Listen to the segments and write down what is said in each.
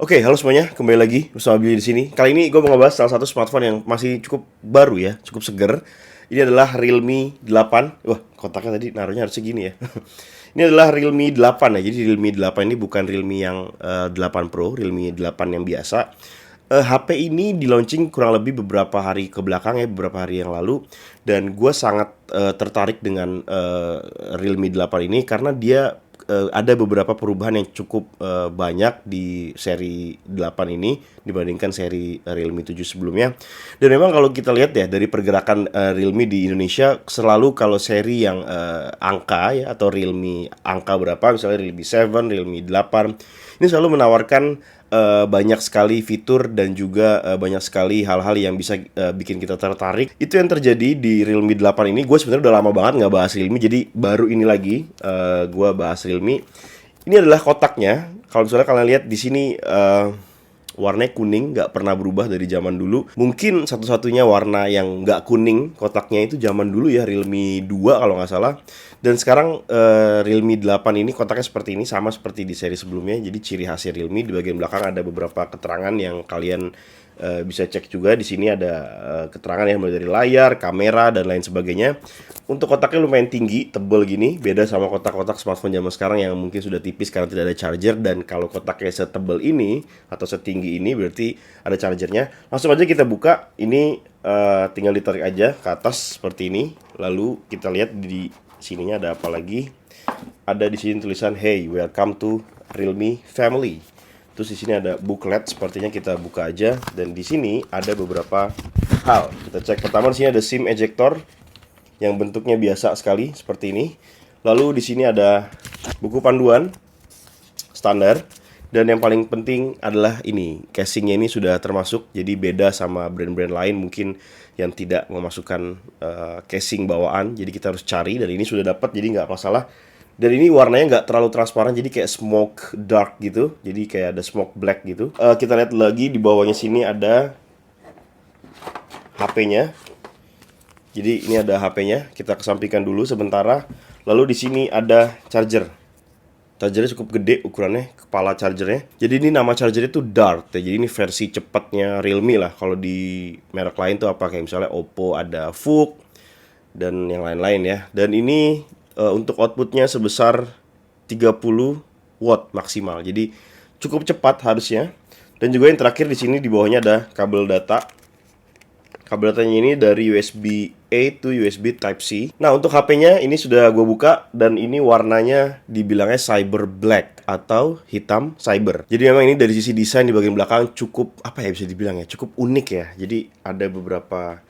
Oke, halo semuanya, kembali lagi bersama Billy di sini. Kali ini gue mau ngebahas salah satu smartphone yang masih cukup baru ya, cukup seger. Ini adalah Realme 8. Wah, kotaknya tadi naruhnya harus segini ya. Ini adalah Realme 8 ya. Jadi Realme 8 ini bukan Realme yang 8 Pro, Realme 8 yang biasa. HP ini di launching kurang lebih beberapa hari ke belakang ya, beberapa hari yang lalu. Dan gue sangat tertarik dengan Realme 8 ini karena dia ada beberapa perubahan yang cukup banyak di seri 8 ini dibandingkan seri Realme 7 sebelumnya. Dan memang kalau kita lihat ya dari pergerakan Realme di Indonesia, selalu kalau seri yang angka ya atau Realme angka berapa, misalnya Realme 7, Realme 8, ini selalu menawarkan banyak sekali fitur dan juga banyak sekali hal-hal yang bisa bikin kita tertarik. Itu yang terjadi di Realme 8 ini. Gue sebenarnya udah lama banget nggak bahas Realme, jadi baru ini lagi gue bahas Realme. Ini adalah kotaknya. Kalau misalnya kalian lihat di sini warnanya kuning, nggak pernah berubah dari zaman dulu. Mungkin satu-satunya warna yang nggak kuning kotaknya itu zaman dulu ya, Realme 2 kalau nggak salah. Dan sekarang Realme 8 ini kotaknya seperti ini, sama seperti di seri sebelumnya. Jadi ciri khasnya Realme, di bagian belakang ada beberapa keterangan yang kalian bisa cek juga. Di sini ada keterangan yang mulai dari layar, kamera, dan lain sebagainya. Untuk kotaknya lumayan tinggi, tebal gini, beda sama kotak-kotak smartphone zaman sekarang yang mungkin sudah tipis karena tidak ada charger. Dan kalau kotaknya setebal ini atau setinggi ini berarti ada chargernya. Langsung aja kita buka. Ini tinggal ditarik aja ke atas seperti ini. Lalu kita lihat di sininya ada apa lagi. Ada di sini tulisan "Hey, welcome to Realme Family". Terus di sini ada booklet, sepertinya kita buka aja. Dan di sini ada beberapa hal. Kita cek pertama, di sini ada SIM ejector yang bentuknya biasa sekali seperti ini. Lalu di sini ada buku panduan standar. Dan yang paling penting adalah ini, casingnya ini sudah termasuk. Jadi beda sama brand-brand lain mungkin yang tidak memasukkan casing bawaan. Jadi kita harus cari, dan ini sudah dapat, jadi nggak masalah. Dan ini warnanya nggak terlalu transparan, jadi kayak smoke dark gitu. Jadi kayak ada smoke black gitu. Kita lihat lagi di bawahnya sini ada HP-nya. Jadi ini ada HP-nya, kita kesampingkan dulu sementara. Lalu di sini ada charger. Chargernya cukup gede ukurannya, kepala chargernya. Jadi ini nama chargernya tuh Dart ya. Jadi ini versi cepatnya Realme lah. Kalau di merek lain tuh apa, kayak misalnya Oppo ada VOOC dan yang lain-lain ya. Dan ini untuk outputnya sebesar 30 watt maksimal. Jadi cukup cepat harusnya. Dan juga yang terakhir di sini di bawahnya ada kabel data. Kabel datanya ini dari USB A to USB Type C. Nah, untuk HP-nya ini sudah gue buka, dan ini warnanya dibilangnya cyber black atau hitam cyber. Jadi memang ini dari sisi desain di bagian belakang cukup, apa ya bisa dibilang ya, cukup unik ya. Jadi ada beberapa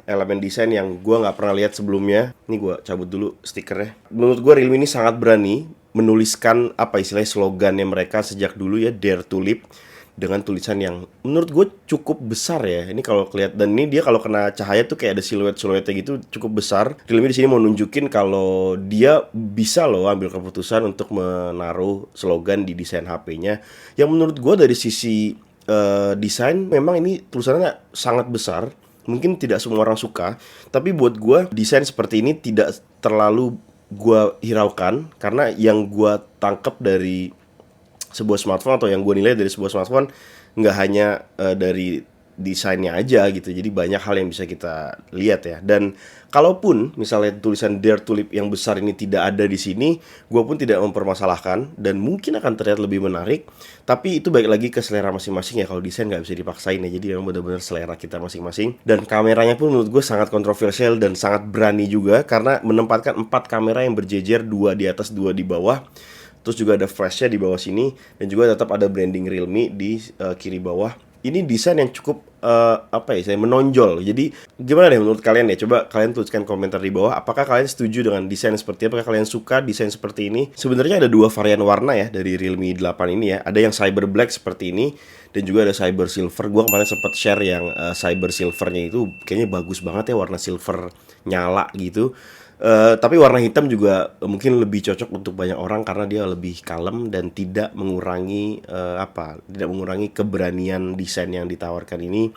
elemen desain yang gue nggak pernah lihat sebelumnya. Ini gue cabut dulu stikernya. Menurut gue Realme ini sangat berani menuliskan apa istilahnya slogannya mereka sejak dulu ya, Dare to Leap, dengan tulisan yang menurut gue cukup besar ya. Ini kalau kelihatan, dan ini dia kalau kena cahaya tuh kayak ada siluet-siluetnya gitu, cukup besar. Realme di sini mau nunjukin kalau dia bisa loh ambil keputusan untuk menaruh slogan di desain HP-nya. Yang menurut gue dari sisi desain memang ini tulisannya sangat besar. Mungkin tidak semua orang suka, tapi buat gue desain seperti ini tidak terlalu gue hiraukan, karena yang gue tangkap dari sebuah smartphone, atau yang gue nilai dari sebuah smartphone, nggak hanya dari desainnya aja gitu. Jadi banyak hal yang bisa kita lihat ya. Dan kalaupun misalnya tulisan Dare to Leap yang besar ini tidak ada di sini, gue pun tidak mempermasalahkan, dan mungkin akan terlihat lebih menarik. Tapi itu balik lagi ke selera masing-masing ya. Kalau desain nggak bisa dipaksain ya. Jadi memang benar-benar selera kita masing-masing. Dan kameranya pun menurut gue sangat kontroversial dan sangat berani juga, karena menempatkan 4 kamera yang berjejer, 2 di atas 2 di bawah. Terus juga ada flashnya di bawah sini, dan juga tetap ada branding Realme di kiri bawah. Ini desain yang cukup apa ya, saya menonjol. Jadi gimana deh menurut kalian ya? Coba kalian tuliskan komentar di bawah. Apakah kalian setuju dengan desain seperti apa? Apakah kalian suka desain seperti ini? Sebenarnya ada 2 varian warna ya dari Realme 8 ini ya. Ada yang cyber black seperti ini, dan juga ada cyber silver. Gua kemarin sempat share yang cyber silvernya itu kayaknya bagus banget ya, warna silver nyala gitu. Tapi warna hitam juga mungkin lebih cocok untuk banyak orang karena dia lebih kalem dan tidak mengurangi tidak mengurangi keberanian desain yang ditawarkan ini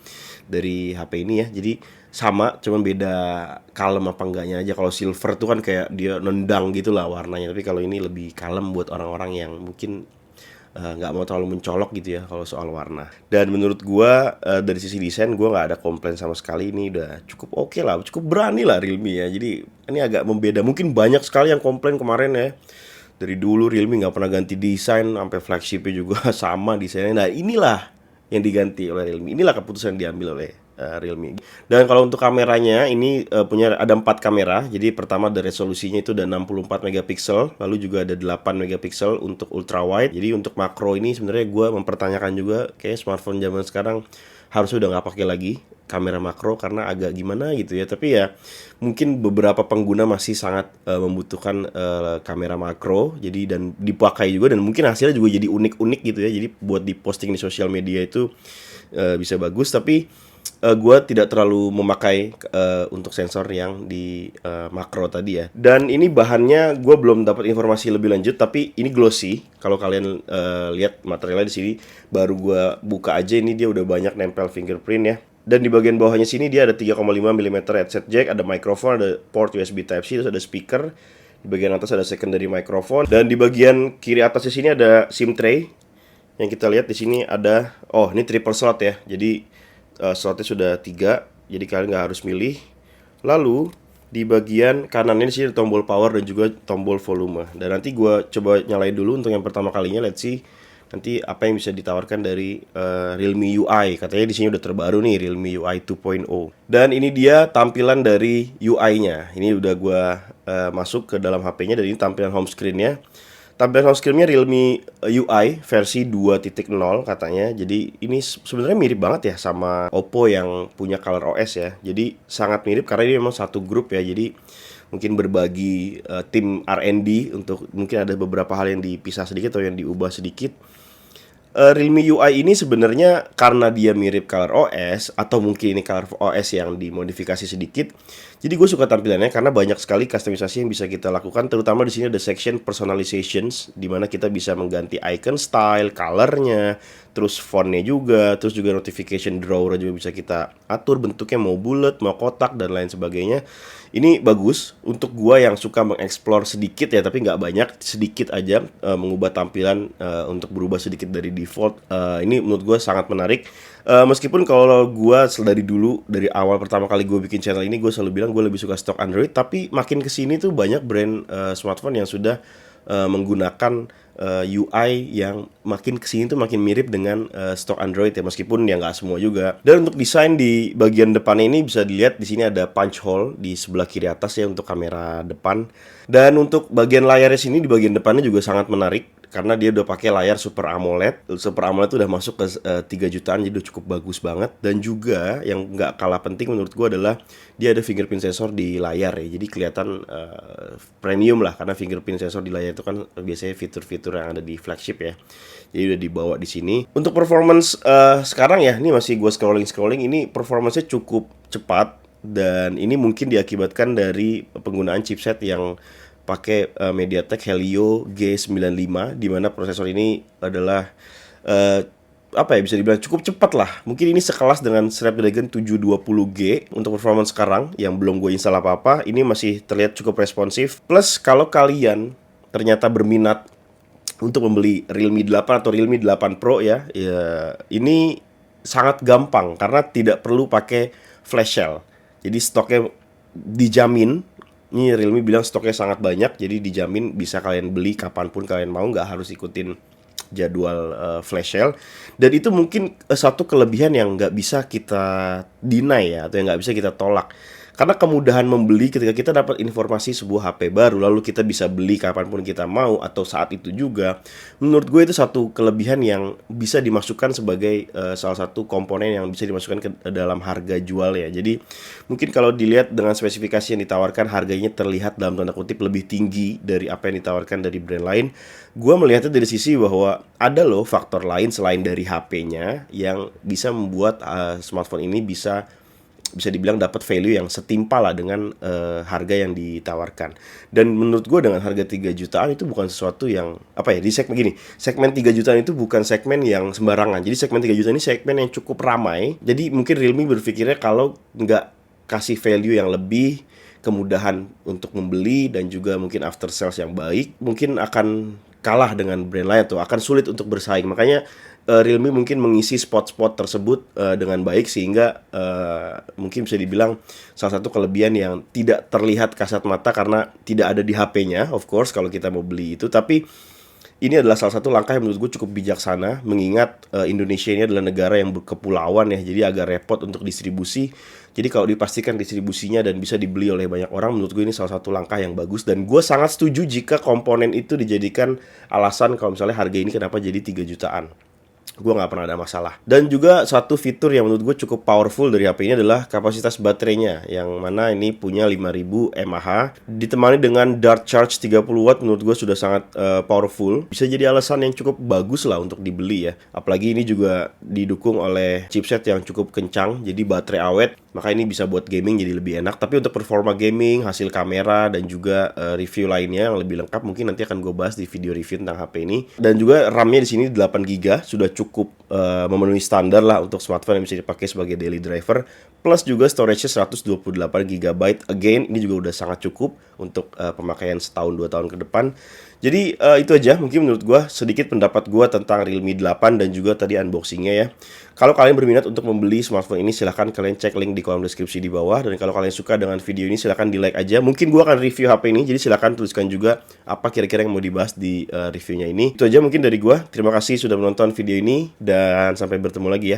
dari HP ini ya. Jadi sama, cuman beda kalem apa enggaknya aja. Kalau silver tuh kan kayak dia nendang gitu lah warnanya, tapi kalau ini lebih kalem buat orang-orang yang mungkin nggak mau terlalu mencolok gitu ya kalau soal warna. Dan menurut gua dari sisi desain gua nggak ada komplain sama sekali. Ini udah cukup oke lah, cukup berani lah Realme ya. Jadi ini agak membeda. Mungkin banyak sekali yang komplain kemarin ya. Dari dulu Realme nggak pernah ganti desain, sampai flagshipnya juga sama desainnya. Nah inilah yang diganti oleh Realme. Inilah keputusan yang diambil oleh Realme. Dan kalau untuk kameranya ini punya ada 4 kamera. Jadi pertama ada resolusinya itu ada 64 megapiksel, lalu juga ada 8 megapiksel untuk ultra wide. Jadi untuk makro ini sebenarnya gue mempertanyakan juga kayak smartphone zaman sekarang harusnya udah nggak pakai lagi kamera makro karena agak gimana gitu ya. Tapi ya mungkin beberapa pengguna masih sangat membutuhkan kamera makro. Jadi dan dipakai juga dan mungkin hasilnya juga jadi unik-unik gitu ya. Jadi buat diposting di sosial media itu bisa bagus. Tapi gue tidak terlalu memakai untuk sensor yang di makro tadi ya. Dan ini bahannya gue belum dapat informasi lebih lanjut, tapi ini glossy. Kalau kalian lihat materialnya di sini, baru gue buka aja ini dia udah banyak nempel fingerprint ya. Dan di bagian bawahnya sini dia ada 3,5 mm headset jack, ada microphone, ada port USB Type-C, terus ada speaker. Di bagian atas ada secondary microphone dan di bagian kiri atasnya sini ada SIM tray. Yang kita lihat di sini ada ini triple slot ya. Jadi slotnya sudah 3, jadi kalian nggak harus milih. Lalu di bagian kanannya di sini ada tombol power dan juga tombol volume. Dan nanti gue coba nyalain dulu untuk yang pertama kalinya. Let's see nanti apa yang bisa ditawarkan dari Realme UI. Katanya di sini udah terbaru nih Realme UI 2.0. Dan ini dia tampilan dari UI-nya. Ini udah gue masuk ke dalam HP-nya dan ini tampilan home screen-nya. Tampilan home screen-nya Realme UI versi 2.0 katanya. Jadi ini sebenarnya mirip banget ya sama Oppo yang punya Color OS ya. Jadi sangat mirip karena ini memang satu grup ya. Jadi mungkin berbagi tim R&D untuk mungkin ada beberapa hal yang dipisah sedikit atau yang diubah sedikit. Realme UI ini sebenarnya karena dia mirip Color OS atau mungkin ini Color OS yang dimodifikasi sedikit. Jadi gue suka tampilannya karena banyak sekali customisasi yang bisa kita lakukan. Terutama di sini ada section personalizations di mana kita bisa mengganti icon style, colornya, terus fontnya juga, terus juga notification drawer juga bisa kita atur bentuknya mau bulat, mau kotak dan lain sebagainya. Ini bagus untuk gua yang suka mengeksplor sedikit ya, tapi nggak banyak, sedikit aja mengubah tampilan untuk berubah sedikit dari default. Ini menurut gua sangat menarik. Meskipun kalau gua dari dulu, dari awal pertama kali gue bikin channel ini, gue selalu bilang gue lebih suka stok Android. Tapi makin kesini tuh banyak brand smartphone yang sudah menggunakan UI yang makin kesini tuh makin mirip dengan stok Android ya, meskipun ya nggak semua juga. Dan untuk desain di bagian depan ini bisa dilihat di sini ada punch hole di sebelah kiri atas ya untuk kamera depan. Dan untuk bagian layarnya sini di bagian depannya juga sangat menarik karena dia udah pakai layar Super AMOLED. Super AMOLED itu udah masuk ke 3 jutaan, jadi udah cukup bagus banget. Dan juga yang nggak kalah penting menurut gua adalah dia ada fingerprint sensor di layar ya. Jadi kelihatan premium lah karena fingerprint sensor di layar itu kan biasanya fitur-fitur yang ada di flagship ya. Jadi udah dibawa di sini. Untuk performance sekarang ya, ini masih gua scrolling, ini performance-nya cukup cepat dan ini mungkin diakibatkan dari penggunaan chipset yang pakai MediaTek Helio G95 di mana prosesor ini adalah bisa dibilang cukup cepat lah. Mungkin ini sekelas dengan Snapdragon 720G untuk performance sekarang yang belum gue install apa-apa. Ini masih terlihat cukup responsif. Plus kalau kalian ternyata berminat untuk membeli Realme 8 atau Realme 8 Pro ya ini sangat gampang karena tidak perlu pakai flash sale. Jadi stoknya dijamin. Ini Realme bilang stoknya sangat banyak, jadi dijamin bisa kalian beli kapanpun kalian mau, nggak harus ikutin jadwal flash sale. Dan itu mungkin satu kelebihan yang nggak bisa kita deny ya, atau yang nggak bisa kita tolak. Karena kemudahan membeli ketika kita dapat informasi sebuah HP baru, lalu kita bisa beli kapanpun kita mau atau saat itu juga. Menurut gue itu satu kelebihan yang bisa dimasukkan sebagai salah satu komponen yang bisa dimasukkan ke dalam harga jual ya. Jadi mungkin kalau dilihat dengan spesifikasi yang ditawarkan, harganya terlihat dalam tanda kutip lebih tinggi dari apa yang ditawarkan dari brand lain. Gue melihatnya dari sisi bahwa ada loh faktor lain selain dari HP-nya yang bisa membuat smartphone ini bisa dibilang dapat value yang setimpal lah dengan harga yang ditawarkan. Dan menurut gue dengan harga 3 jutaan itu bukan sesuatu yang di segmen 3 jutaan itu bukan segmen yang sembarangan. Jadi segmen 3 jutaan ini segmen yang cukup ramai. Jadi mungkin Realme berpikirnya kalau nggak kasih value yang lebih, kemudahan untuk membeli dan juga mungkin after sales yang baik, mungkin akan kalah dengan brand lain atau akan sulit untuk bersaing. Makanya Realme mungkin mengisi spot-spot tersebut dengan baik, sehingga mungkin bisa dibilang salah satu kelebihan yang tidak terlihat kasat mata karena tidak ada di HP-nya, of course, kalau kita mau beli itu. Tapi ini adalah salah satu langkah yang menurut gue cukup bijaksana, mengingat Indonesia ini adalah negara yang berkepulauan ya, jadi agak repot untuk distribusi. Jadi kalau dipastikan distribusinya dan bisa dibeli oleh banyak orang, menurut gue ini salah satu langkah yang bagus. Dan gue sangat setuju jika komponen itu dijadikan alasan kalau misalnya harga ini kenapa jadi 3 jutaan. Gue nggak pernah ada masalah. Dan juga satu fitur yang menurut gue cukup powerful dari HP ini adalah kapasitas baterainya, yang mana ini punya 5000 mAh ditemani dengan Dart Charge 30 watt. Menurut gue sudah sangat powerful. Bisa jadi alasan yang cukup bagus lah untuk dibeli ya. Apalagi ini juga didukung oleh chipset yang cukup kencang, jadi baterai awet. Maka ini bisa buat gaming jadi lebih enak. Tapi untuk performa gaming, hasil kamera, dan juga review lainnya yang lebih lengkap mungkin nanti akan gue bahas di video review tentang HP ini. Dan juga RAM-nya di sini 8GB, sudah cukup memenuhi standar lah untuk smartphone yang bisa dipakai sebagai daily driver. Plus juga storage-nya 128GB. Again, ini juga udah sangat cukup untuk pemakaian setahun 2 tahun ke depan. Jadi itu aja mungkin menurut gue sedikit pendapat gue tentang Realme 8 dan juga tadi unboxingnya ya. Kalau kalian berminat untuk membeli smartphone ini, silahkan kalian cek link di kolom deskripsi di bawah. Dan kalau kalian suka dengan video ini, silahkan di like aja. Mungkin gue akan review HP ini, jadi silahkan tuliskan juga apa kira-kira yang mau dibahas di reviewnya ini. Itu aja mungkin dari gue. Terima kasih sudah menonton video ini, dan sampai bertemu lagi ya.